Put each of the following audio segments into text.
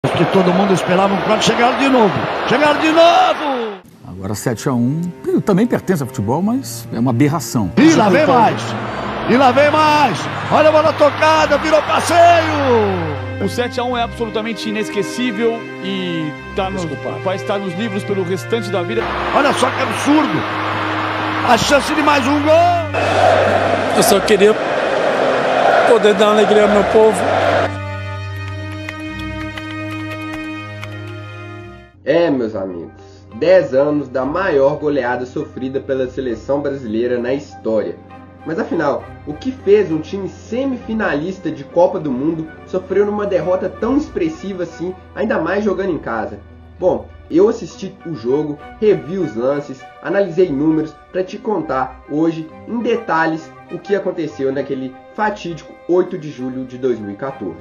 Que todo mundo esperava um prato, chegaram de novo! Chegaram de novo! Agora 7-1 também pertence ao futebol, mas é uma aberração. E lá vem mais! E lá vem mais! Olha a bola tocada, virou passeio! O 7-1 é absolutamente inesquecível e vai estar nos livros pelo restante da vida. Olha só que absurdo! A chance de mais um gol! Eu só queria poder dar alegria ao meu povo. Meus amigos, 10 anos da maior goleada sofrida pela seleção brasileira na história. Mas afinal, o que fez um time semifinalista de Copa do Mundo sofrer uma derrota tão expressiva assim, ainda mais jogando em casa? Bom, eu assisti o jogo, revi os lances, analisei números para te contar hoje, em detalhes, o que aconteceu naquele fatídico 8 de julho de 2014.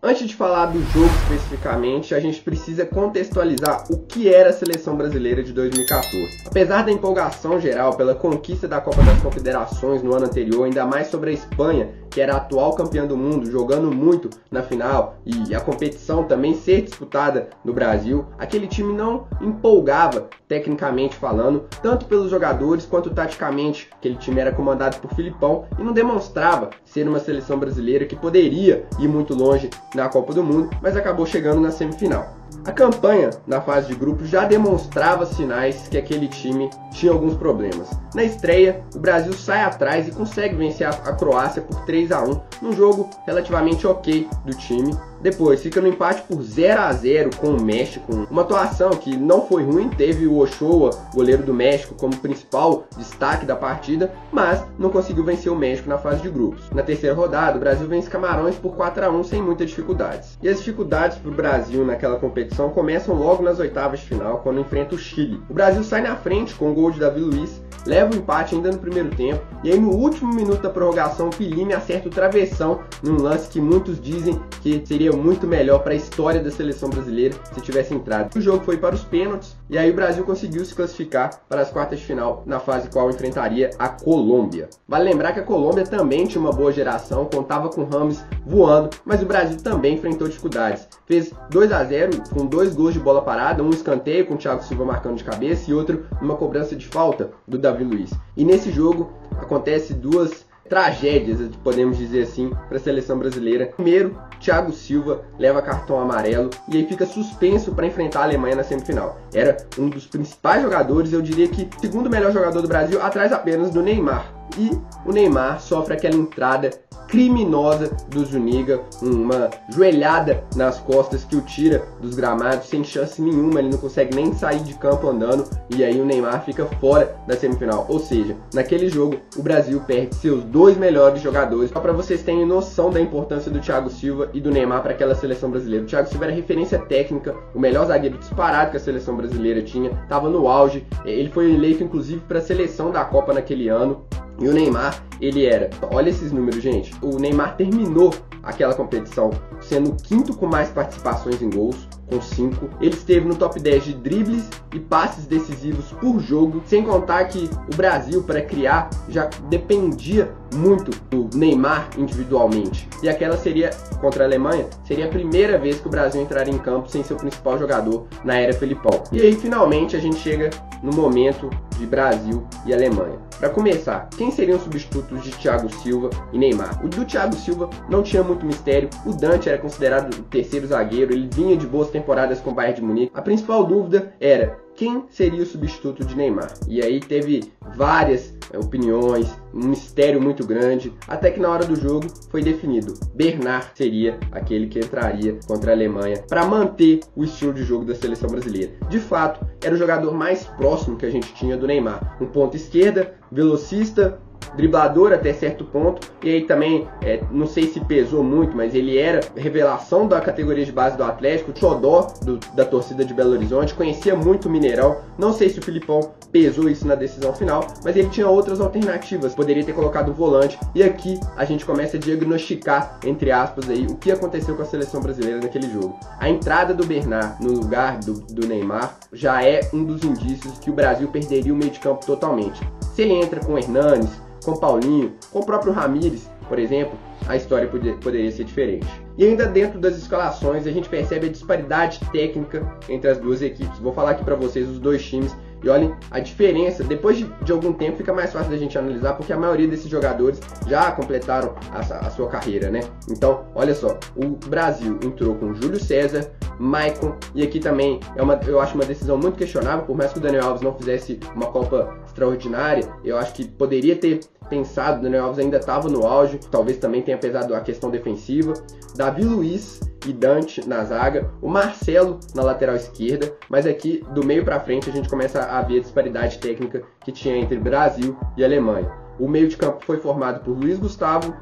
Antes de falar do jogo especificamente, a gente precisa contextualizar o que era a seleção brasileira de 2014. Apesar da empolgação geral pela conquista da Copa das Confederações no ano anterior, ainda mais sobre a Espanha, que era a atual campeã do mundo, jogando muito na final, e a competição também ser disputada no Brasil, aquele time não empolgava, tecnicamente falando, tanto pelos jogadores quanto taticamente. Aquele time era comandado por Filipão e não demonstrava ser uma seleção brasileira que poderia ir muito longe na Copa do Mundo, mas acabou chegando na semifinal. A campanha na fase de grupos já demonstrava sinais que aquele time tinha alguns problemas. Na estreia, o Brasil sai atrás e consegue vencer a Croácia por 3-1, num jogo relativamente ok do time. Depois fica no empate por 0-0 com o México, uma atuação que não foi ruim, teve o Ochoa, goleiro do México, como principal destaque da partida, mas não conseguiu vencer o México na fase de grupos. Na terceira rodada, o Brasil vence Camarões por 4-1 sem muitas dificuldades. E as dificuldades para o Brasil naquela competição começam logo nas oitavas de final, quando enfrenta o Chile. O Brasil sai na frente com o gol de Davi Luiz, leva o empate ainda no primeiro tempo, e aí no último minuto da prorrogação, o Pilini acerta o travessão num lance que muitos dizem que seria muito melhor para a história da seleção brasileira se tivesse entrado. O jogo foi para os pênaltis, e aí o Brasil conseguiu se classificar para as quartas de final, na fase qual enfrentaria a Colômbia. Vale lembrar que a Colômbia também tinha uma boa geração, contava com Rames voando, mas o Brasil também enfrentou dificuldades. Fez 2-0 com 2 gols de bola parada, um escanteio com o Thiago Silva marcando de cabeça e outro numa cobrança de falta do Davi Luiz. E nesse jogo acontece duas tragédias, podemos dizer assim, para a seleção brasileira. Primeiro, Thiago Silva leva cartão amarelo e aí fica suspenso para enfrentar a Alemanha na semifinal. Era um dos principais jogadores, eu diria que o segundo melhor jogador do Brasil, atrás apenas do Neymar. E o Neymar sofre aquela entrada criminosa do Zuniga, uma joelhada nas costas que o tira dos gramados sem chance nenhuma, ele não consegue nem sair de campo andando, e aí o Neymar fica fora da semifinal. Ou seja, naquele jogo o Brasil perde seus 2 melhores jogadores. Só para vocês terem noção da importância do Thiago Silva e do Neymar para aquela seleção brasileira. O Thiago Silva era referência técnica, o melhor zagueiro disparado que a seleção brasileira tinha, estava no auge, ele foi eleito inclusive para a seleção da Copa naquele ano. E o Neymar, ele era, olha esses números, gente, o Neymar terminou aquela competição sendo o quinto com mais participações em gols, com 5. Ele esteve no top 10 de dribles e passes decisivos por jogo, sem contar que o Brasil, para criar, já dependia muito do Neymar individualmente. E aquela seria, contra a Alemanha, seria a primeira vez que o Brasil entraria em campo sem seu principal jogador na era Felipão. E aí, finalmente, a gente chega no momento de Brasil e Alemanha. Para começar, quem seriam os substitutos de Thiago Silva e Neymar? O do Thiago Silva não tinha muito mistério, o Dante era considerado o terceiro zagueiro, ele vinha de boas temporadas com o Bayern de Munique. A principal dúvida era quem seria o substituto de Neymar. E aí teve várias opiniões, um mistério muito grande, até que na hora do jogo foi definido. Bernard seria aquele que entraria contra a Alemanha para manter o estilo de jogo da seleção brasileira. De fato, era o jogador mais próximo que a gente tinha do Neymar. Um ponta esquerda, velocista, driblador até certo ponto, e aí também, não sei se pesou muito, mas ele era revelação da categoria de base do Atlético, xodó da torcida de Belo Horizonte, conhecia muito o Mineirão, não sei se o Filipão pesou isso na decisão final, mas ele tinha outras alternativas, poderia ter colocado o volante, e aqui a gente começa a diagnosticar, entre aspas, aí, o que aconteceu com a seleção brasileira naquele jogo. A entrada do Bernard no lugar do Neymar já é um dos indícios que o Brasil perderia o meio de campo totalmente. Se ele entra com o Hernanes, com o Paulinho, com o próprio Ramires, por exemplo, a história poderia ser diferente. E ainda dentro das escalações a gente percebe a disparidade técnica entre as duas equipes. Vou falar aqui para vocês os dois times e olhem a diferença. Depois de algum tempo fica mais fácil da gente analisar, porque a maioria desses jogadores já completaram a sua carreira, né? Então, olha só, o Brasil entrou com Júlio César, Maicon, e aqui também eu acho uma decisão muito questionável, por mais que o Daniel Alves não fizesse uma Copa extraordinária, eu acho que poderia ter pensado, o Daniel Alves ainda estava no auge, talvez também tenha pesado a questão defensiva. Davi Luiz e Dante na zaga, o Marcelo na lateral esquerda, mas aqui do meio para frente a gente começa a ver a disparidade técnica que tinha entre Brasil e Alemanha. O meio de campo foi formado por Luiz Gustavo,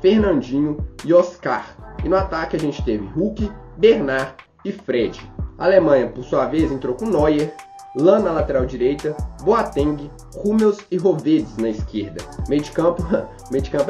Fernandinho e Oscar. E no ataque a gente teve Hulk, Bernard e Fred. A Alemanha, por sua vez, entrou com Neuer, Lan na lateral direita, Boateng, Hummels e Rovedes na esquerda. Meio de campo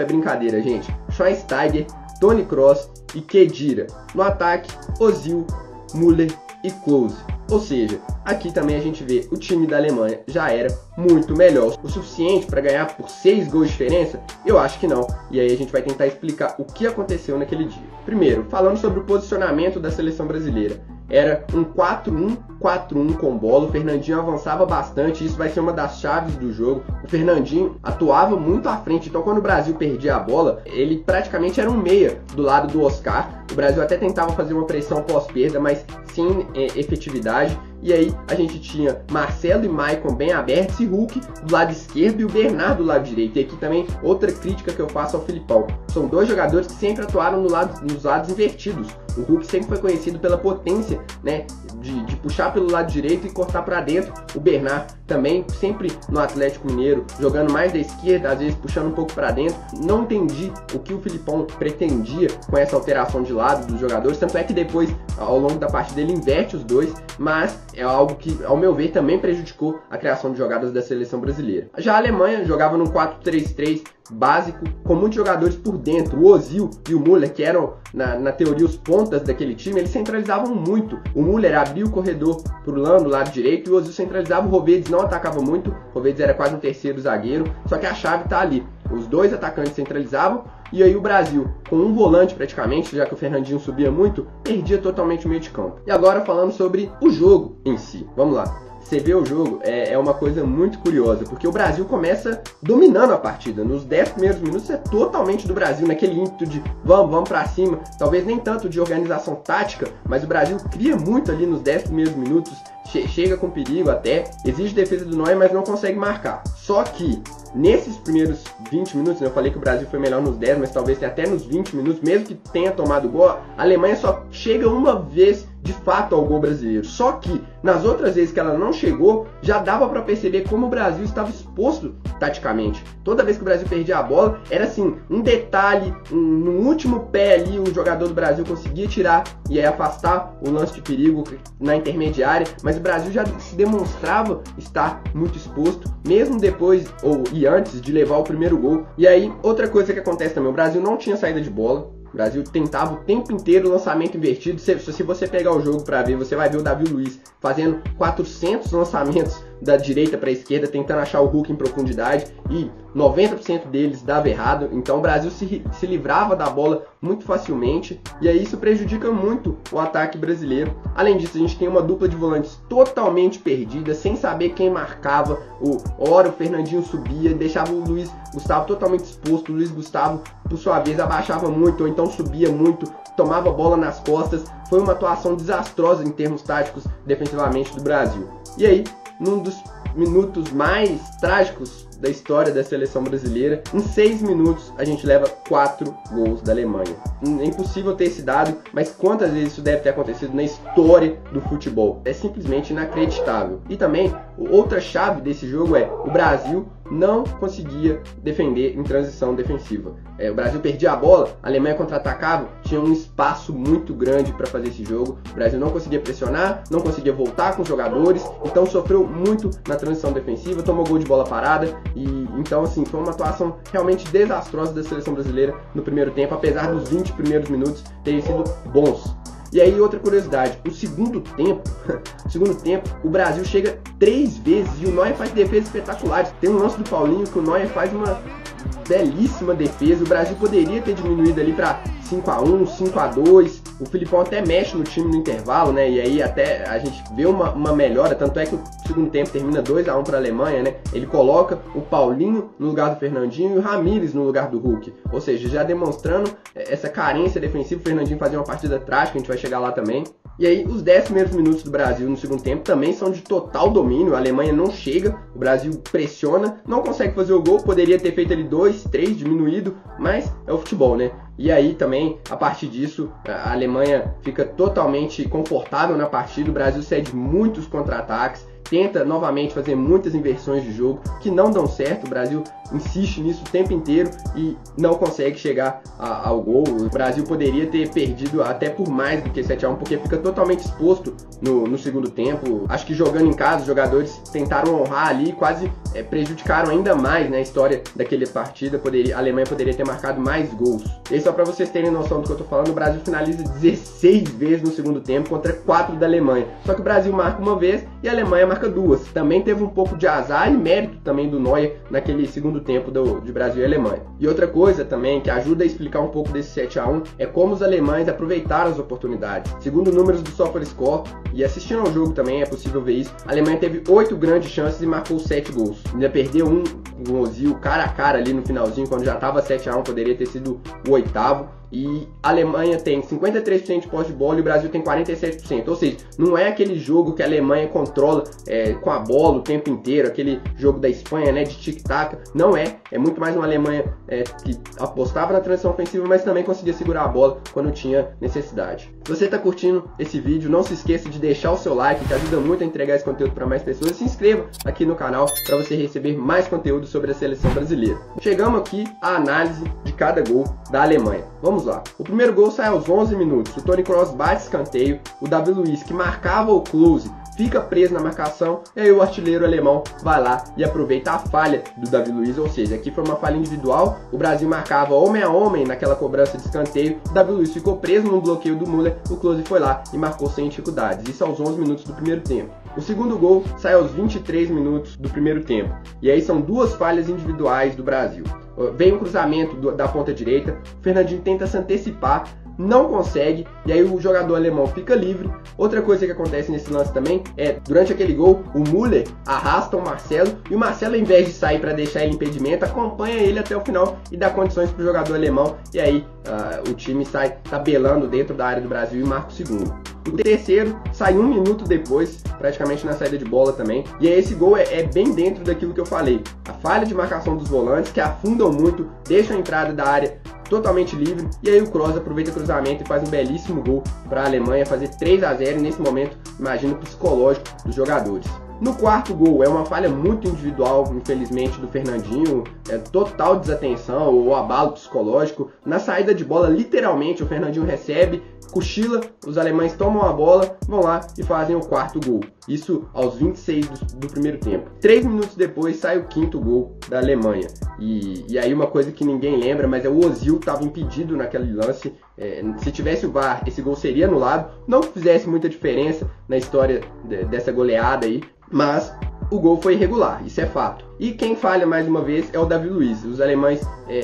é brincadeira, gente. Schweinsteiger, Toni Kroos e Khedira. No ataque, Ozil, Müller e Klose. Ou seja, aqui também a gente vê o time da Alemanha já era muito melhor. O suficiente para ganhar por 6 gols de diferença? Eu acho que não. E aí a gente vai tentar explicar o que aconteceu naquele dia. Primeiro, falando sobre o posicionamento da seleção brasileira. Era um 4-1-4-1 com bola, o Fernandinho avançava bastante, isso vai ser uma das chaves do jogo. O Fernandinho atuava muito à frente, então quando o Brasil perdia a bola, ele praticamente era um meia do lado do Oscar. O Brasil até tentava fazer uma pressão pós-perda, mas sem efetividade. E aí a gente tinha Marcelo e Maicon bem abertos e Hulk do lado esquerdo e o Bernard do lado direito. E aqui também outra crítica que eu faço ao Filipão. São dois jogadores que sempre atuaram nos lados invertidos. O Hulk sempre foi conhecido pela potência, né, de puxar pelo lado direito e cortar para dentro. O Bernard também sempre no Atlético Mineiro, jogando mais da esquerda, às vezes puxando um pouco para dentro. Não entendi o que o Filipão pretendia com essa alteração de lado dos jogadores. Tanto é que depois, ao longo da partida, ele inverte os dois, mas é algo que, ao meu ver, também prejudicou a criação de jogadas da seleção brasileira. Já a Alemanha jogava num 4-3-3 básico, com muitos jogadores por dentro. O Ozil e o Müller, que eram, na teoria, os pontas daquele time, eles centralizavam muito. O Müller abria o corredor pro Lan, do lado direito, e o Ozil centralizava. O Rovedes não atacava muito, o Rovedes era quase um terceiro zagueiro, só que a chave tá ali. Os dois atacantes centralizavam, e aí o Brasil, com um volante praticamente, já que o Fernandinho subia muito, perdia totalmente o meio de campo. E agora falando sobre o jogo em si. Vamos lá. Você vê o jogo, é uma coisa muito curiosa, porque o Brasil começa dominando a partida. Nos 10 primeiros minutos é totalmente do Brasil, naquele ímpeto de vamos pra cima, talvez nem tanto de organização tática, mas o Brasil cria muito ali nos 10 primeiros minutos, chega com perigo até, exige defesa do Neuer, mas não consegue marcar. Só que nesses primeiros 20 minutos, eu falei que o Brasil foi melhor nos 10, mas talvez até nos 20 minutos, mesmo que tenha tomado gol, a Alemanha só chega uma vez de fato ao gol brasileiro. Só que nas outras vezes que ela não chegou, já dava para perceber como o Brasil estava exposto taticamente. Toda vez que o Brasil perdia a bola, era assim, um detalhe, no último pé ali, o jogador do Brasil conseguia tirar e aí afastar o lance de perigo na intermediária, mas o Brasil já se demonstrava estar muito exposto, mesmo depois e antes de levar o primeiro gol. E aí, outra coisa que acontece também, o Brasil não tinha saída de bola. O Brasil tentava o tempo inteiro o lançamento invertido. Se você pegar o jogo para ver, você vai ver o Davi Luiz fazendo 400 lançamentos da direita para a esquerda, tentando achar o Hulk em profundidade, e 90% deles dava errado. Então o Brasil se livrava da bola muito facilmente, e aí isso prejudica muito o ataque brasileiro. Além disso, a gente tem uma dupla de volantes totalmente perdida, sem saber quem marcava. Ora o Fernandinho subia e deixava o Luiz Gustavo totalmente exposto. O Luiz Gustavo, por sua vez, abaixava muito, ou então subia muito, tomava bola nas costas. Foi uma atuação desastrosa em termos táticos defensivamente do Brasil. E aí, num dos minutos mais trágicos da história da seleção brasileira, em 6 minutos a gente leva 4 gols da Alemanha. É impossível ter esse dado, mas quantas vezes isso deve ter acontecido na história do futebol? É simplesmente inacreditável. E também, outra chave desse jogo é o Brasil não conseguia defender em transição defensiva. O Brasil perdia a bola, a Alemanha contra-atacava, tinha um espaço muito grande para fazer esse jogo. O Brasil não conseguia pressionar, não conseguia voltar com os jogadores, então sofreu muito na transição defensiva, tomou gol de bola parada. E então, assim, foi uma atuação realmente desastrosa da seleção brasileira no primeiro tempo, apesar dos 20 primeiros minutos terem sido bons. E aí, outra curiosidade, o segundo tempo, o Brasil chega 3 vezes e o Neuer faz defesas espetaculares. Tem um lance do Paulinho que o Neuer faz uma belíssima defesa. O Brasil poderia ter diminuído ali para 5-1, 5-2. O Filipão até mexe no time no intervalo, né? E aí até a gente vê uma melhora. Tanto é que o segundo tempo termina 2-1 para a Alemanha, né? Ele coloca o Paulinho no lugar do Fernandinho e o Ramires no lugar do Hulk. Ou seja, já demonstrando essa carência defensiva. O Fernandinho fazia uma partida trágica, a gente vai chegar lá também. E aí, os 10 primeiros minutos do Brasil no segundo tempo também são de total domínio. A Alemanha não chega, o Brasil pressiona, não consegue fazer o gol. Poderia ter feito ali 2, 3, diminuído, mas é o futebol, né? E aí também, a partir disso, a Alemanha fica totalmente confortável na partida. O Brasil cede muitos contra-ataques, tenta novamente fazer muitas inversões de jogo que não dão certo. O Brasil insiste nisso o tempo inteiro e não consegue chegar ao gol. O Brasil poderia ter perdido até por mais do que 7-1, porque fica totalmente exposto no segundo tempo. Acho que jogando em casa, os jogadores tentaram honrar ali e quase prejudicaram ainda mais, né, a história daquela partida. A Alemanha poderia ter marcado mais gols. E aí, só para vocês terem noção do que eu tô falando, o Brasil finaliza 16 vezes no segundo tempo contra 4 da Alemanha. Só que o Brasil marca uma vez e a Alemanha marca 2. Também teve um pouco de azar e mérito também do Neuer naquele segundo tempo de Brasil e Alemanha. E outra coisa também que ajuda a explicar um pouco desse 7-1 é como os alemães aproveitaram as oportunidades. Segundo números do SofaScore, e assistindo ao jogo também é possível ver isso, a Alemanha teve 8 grandes chances e marcou 7 gols. Ainda perdeu um Ozil cara a cara ali no finalzinho, quando já estava 7-1, poderia ter sido o 8º. E a Alemanha tem 53% de posse de bola e o Brasil tem 47%. Ou seja, não é aquele jogo que a Alemanha controla com a bola o tempo inteiro, aquele jogo da Espanha, né, de tic-tac. Não é. É muito mais uma Alemanha que apostava na transição ofensiva, mas também conseguia segurar a bola quando tinha necessidade. Se você está curtindo esse vídeo, não se esqueça de deixar o seu like, que ajuda muito a entregar esse conteúdo para mais pessoas. E se inscreva aqui no canal para você receber mais conteúdo sobre a seleção brasileira. Chegamos aqui à análise de cada gol da Alemanha. Vamos lá. O primeiro gol sai aos 11 minutos. O Toni Kroos bate escanteio. O Davi Luiz, que marcava o Klose, fica preso na marcação. E aí o artilheiro alemão vai lá e aproveita a falha do Davi Luiz. Ou seja, aqui foi uma falha individual. O Brasil marcava homem a homem naquela cobrança de escanteio. O Davi Luiz ficou preso no bloqueio do Müller. O Klose foi lá e marcou sem dificuldades. Isso aos 11 minutos do primeiro tempo. O segundo gol sai aos 23 minutos do primeiro tempo. E aí são duas falhas individuais do Brasil. Vem um cruzamento da ponta direita, o Fernandinho tenta se antecipar, não consegue, e aí o jogador alemão fica livre. Outra coisa que acontece nesse lance também é, durante aquele gol, o Müller arrasta o Marcelo, e o Marcelo, ao invés de sair para deixar ele impedimento, acompanha ele até o final e dá condições para o jogador alemão, e aí o time sai tabelando dentro da área do Brasil e marca o segundo. O terceiro sai 1 minuto depois, praticamente na saída de bola também. E aí esse gol é bem dentro daquilo que eu falei. A falha de marcação dos volantes, que afundam muito, deixam a entrada da área totalmente livre. E aí o Kroos aproveita o cruzamento e faz um belíssimo gol para a Alemanha fazer 3-0. E nesse momento, imagina o psicológico dos jogadores. No quarto gol, é uma falha muito individual, infelizmente, do Fernandinho, total desatenção ou abalo psicológico. Na saída de bola, literalmente, o Fernandinho recebe, cochila, os alemães tomam a bola, vão lá e fazem o quarto gol. Isso aos 26 do primeiro tempo. 3 minutos depois sai o quinto gol da Alemanha. E aí uma coisa que ninguém lembra, mas o Ozil estava impedido naquele lance. Se tivesse o VAR, esse gol seria anulado. Não fizesse muita diferença na história dessa goleada aí, mas o gol foi irregular, isso é fato. E quem falha mais uma vez é o Davi Luiz. Os alemães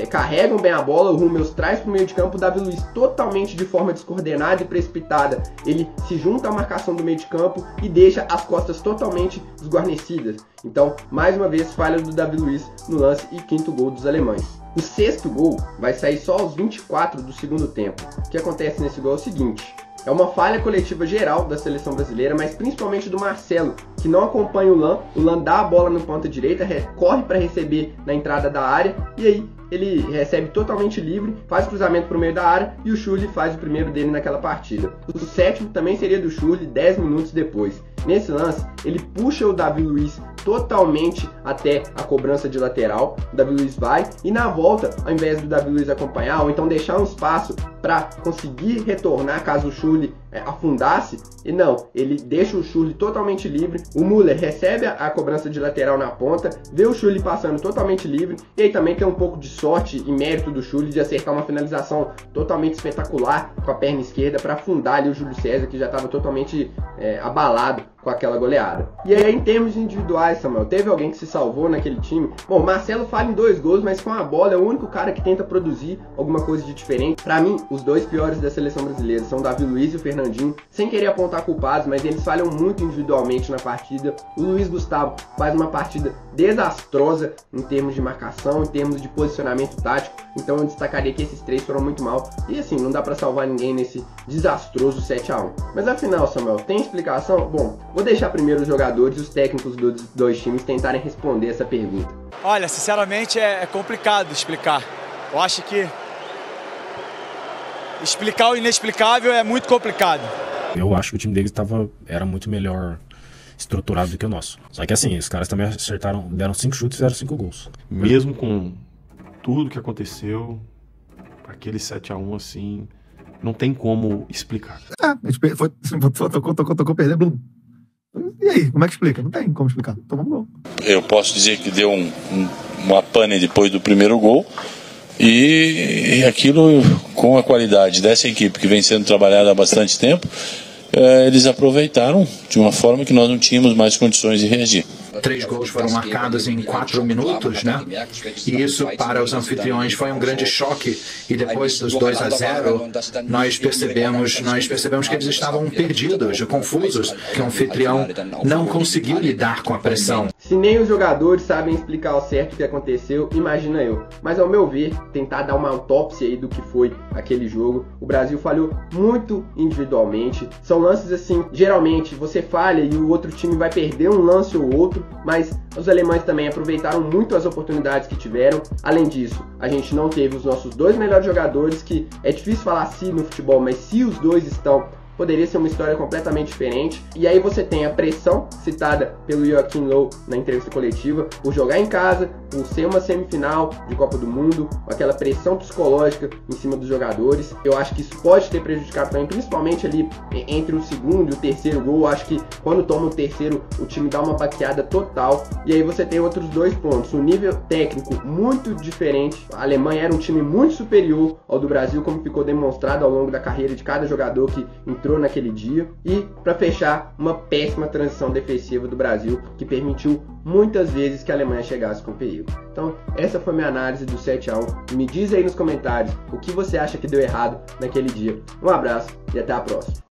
carregam bem a bola, o Hummels traz para o meio de campo, o Davi Luiz totalmente de forma descoordenada e precipitada. Ele se junta à marcação do meio de campo e deixa as costas totalmente desguarnecidas. Então, mais uma vez, falha do Davi Luiz no lance e quinto gol dos alemães. O sexto gol vai sair só aos 24 do segundo tempo. O que acontece nesse gol é o seguinte: é uma falha coletiva geral da seleção brasileira, mas principalmente do Marcelo, que não acompanha o Lan. O Lan dá a bola na ponta direita, corre para receber na entrada da área, e aí ele recebe totalmente livre, faz cruzamento para o meio da área e o Schürrle faz o primeiro dele naquela partida. O sétimo também seria do Schürrle 10 minutos depois. Nesse lance, ele puxa o Davi Luiz totalmente até a cobrança de lateral. O Davi Luiz vai e na volta, ao invés do Davi Luiz acompanhar ou então deixar um espaço para conseguir retornar caso o Schürrle afundasse, e não, ele deixa o Schürrle totalmente livre. O Müller recebe a cobrança de lateral na ponta, vê o Schürrle passando totalmente livre, e aí também tem um pouco de sorte e mérito do Schürrle de acertar uma finalização totalmente espetacular com a perna esquerda para afundar ali o Júlio César, que já estava totalmente abalado com aquela goleada. E aí, em termos individuais, Samuel, teve alguém que se salvou naquele time? Bom, Marcelo falha em 2 gols, mas com a bola é o único cara que tenta produzir alguma coisa de diferente. Pra mim, os 2 piores da seleção brasileira são o Davi Luiz e o Fernandinho, sem querer apontar culpados, mas eles falham muito individualmente na partida. O Luiz Gustavo faz uma partida desastrosa em termos de marcação, em termos de posicionamento tático, então eu destacaria que esses 3 foram muito mal. E assim, não dá pra salvar ninguém nesse desastroso 7-1. Mas afinal, Samuel, tem explicação? Bom, vou deixar primeiro os jogadores e os técnicos dos 2 times tentarem responder essa pergunta. Olha, sinceramente é complicado explicar. Eu acho que explicar o inexplicável é muito complicado. Eu acho que o time deles era muito melhor estruturado do que o nosso. Só que assim, os caras também acertaram, deram 5 chutes e fizeram 5 gols. Mesmo com tudo que aconteceu, aquele 7-1 assim, não tem como explicar. A gente tocou perdendo. E aí, como é que explica? Não tem como explicar. Tomamos gol. Eu posso dizer que deu uma pane depois do primeiro gol. E aquilo, com a qualidade dessa equipe que vem sendo trabalhada há bastante tempo, eles aproveitaram de uma forma que nós não tínhamos mais condições de reagir. 3 gols foram marcados em 4 minutos, né? E isso para os anfitriões foi um grande choque. E depois dos 2-0, nós percebemos que eles estavam perdidos, confusos, que o anfitrião não conseguiu lidar com a pressão. Se nem os jogadores sabem explicar ao certo o que aconteceu, imagina eu. Mas ao meu ver, tentar dar uma autópsia aí do que foi aquele jogo, o Brasil falhou muito individualmente. São lances assim, geralmente você falha e o outro time vai perder um lance ou outro, mas os alemães também aproveitaram muito as oportunidades que tiveram. Além disso, a gente não teve os nossos 2 melhores jogadores, que é difícil falar se no futebol, mas se os 2 estão, poderia ser uma história completamente diferente. E aí você tem a pressão citada pelo Joachim Löw na entrevista coletiva, por jogar em casa, por ser uma semifinal de Copa do Mundo, aquela pressão psicológica em cima dos jogadores. Eu acho que isso pode ter prejudicado também, principalmente ali entre o segundo e o terceiro gol. Eu acho que quando toma o terceiro, o time dá uma baqueada total. E aí você tem outros 2 pontos. O nível técnico muito diferente. A Alemanha era um time muito superior ao do Brasil, como ficou demonstrado ao longo da carreira de cada jogador que entrou naquele dia. E para fechar, uma péssima transição defensiva do Brasil, que permitiu muitas vezes que a Alemanha chegasse com perigo. Então essa foi minha análise do 7-1. Me diz aí nos comentários o que você acha que deu errado naquele dia. Um abraço e até a próxima.